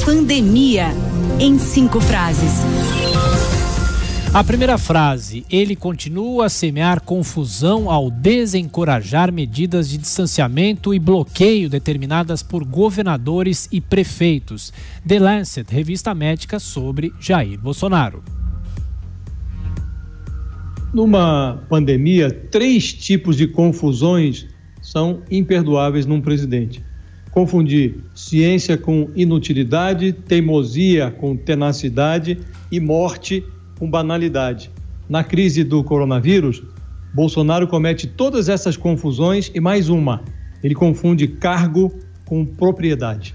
Pandemia, em 5 frases. A primeira frase: ele continua a semear confusão ao desencorajar medidas de distanciamento e bloqueio determinadas por governadores e prefeitos. The Lancet, revista médica sobre Jair Bolsonaro. Numa pandemia, 3 tipos de confusões são imperdoáveis num presidente. Confundir ciência com inutilidade, teimosia com tenacidade e morte com banalidade. Na crise do coronavírus, Bolsonaro comete todas essas confusões e mais uma: ele confunde cargo com propriedade.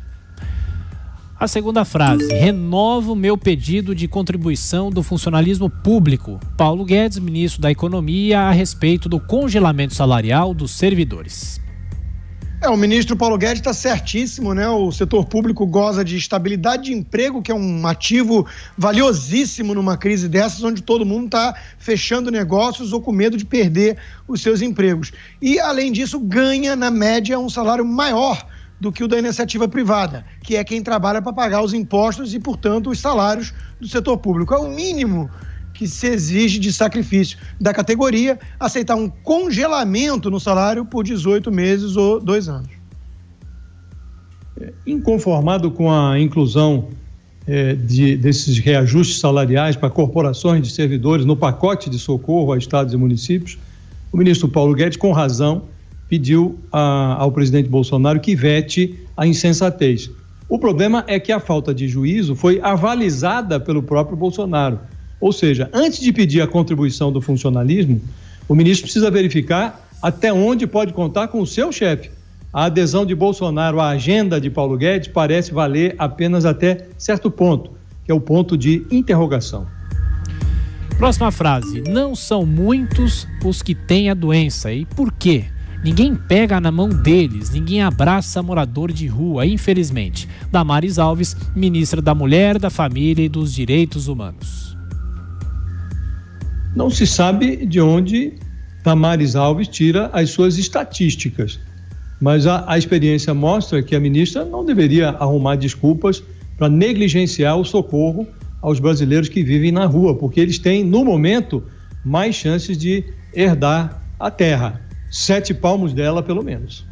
A segunda frase: renovo meu pedido de contribuição do funcionalismo público. Paulo Guedes, ministro da Economia, a respeito do congelamento salarial dos servidores. O ministro Paulo Guedes está certíssimo, né? O setor público goza de estabilidade de emprego, que é um ativo valiosíssimo numa crise dessas, onde todo mundo está fechando negócios ou com medo de perder os seus empregos. E, além disso, ganha, na média, um salário maior do que o da iniciativa privada, que é quem trabalha para pagar os impostos e, portanto, os salários do setor público. É o mínimo que se exige de sacrifício da categoria, aceitar um congelamento no salário por 18 meses ou 2 anos. Inconformado com a inclusão desses reajustes salariais para corporações de servidores no pacote de socorro a estados e municípios, o ministro Paulo Guedes, com razão, pediu ao presidente Bolsonaro que vete a insensatez. O problema é que a falta de juízo foi avalizada pelo próprio Bolsonaro. Ou seja, antes de pedir a contribuição do funcionalismo, o ministro precisa verificar até onde pode contar com o seu chefe. A adesão de Bolsonaro à agenda de Paulo Guedes parece valer apenas até certo ponto, que é o ponto de interrogação. Próxima frase: não são muitos os que têm a doença. E por quê? Ninguém pega na mão deles, ninguém abraça morador de rua, infelizmente. Damares Alves, ministra da Mulher, da Família e dos Direitos Humanos. Não se sabe de onde Damares Alves tira as suas estatísticas, mas a experiência mostra que a ministra não deveria arrumar desculpas para negligenciar o socorro aos brasileiros que vivem na rua, porque eles têm, no momento, mais chances de herdar a terra. 7 palmos dela, pelo menos.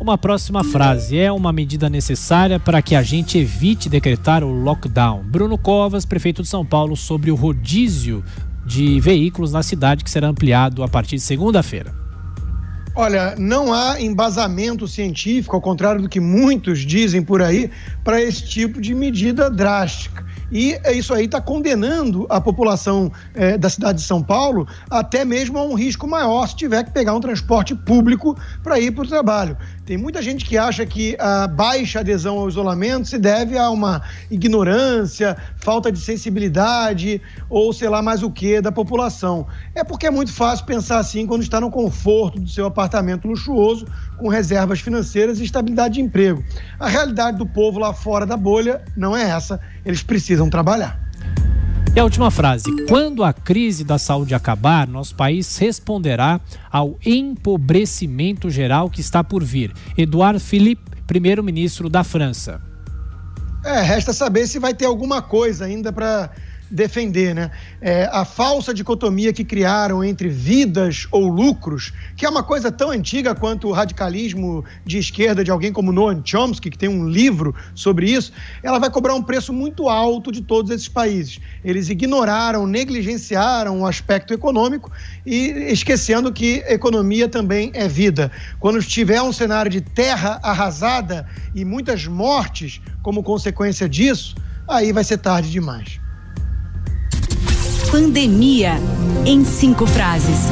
Uma próxima frase: é uma medida necessária para que a gente evite decretar o lockdown. Bruno Covas, prefeito de São Paulo, sobre o rodízio de veículos na cidade, que será ampliado a partir de segunda-feira. Olha, não há embasamento científico, ao contrário do que muitos dizem por aí, para esse tipo de medida drástica. E isso aí está condenando a população da cidade de São Paulo até mesmo a um risco maior se tiver que pegar um transporte público para ir para o trabalho. Tem muita gente que acha que a baixa adesão ao isolamento se deve a uma ignorância, falta de sensibilidade ou sei lá mais o que da população. É porque é muito fácil pensar assim quando está no conforto do seu apartamento luxuoso, com reservas financeiras e estabilidade de emprego. A realidade do povo lá fora da bolha não é essa. Eles precisam trabalhar. E a última frase: quando a crise da saúde acabar, nosso país responderá ao empobrecimento geral que está por vir. Edouard Philippe, primeiro-ministro da França. Resta saber se vai ter alguma coisa ainda para defender, né? A falsa dicotomia que criaram entre vidas ou lucros, que é uma coisa tão antiga quanto o radicalismo de esquerda de alguém como Noam Chomsky, que tem um livro sobre isso, ela vai cobrar um preço muito alto de todos esses países. Eles ignoraram, negligenciaram o aspecto econômico e esquecendo que economia também é vida. Quando tiver um cenário de terra arrasada e muitas mortes como consequência disso, aí vai ser tarde demais. Pandemia, em 5 frases.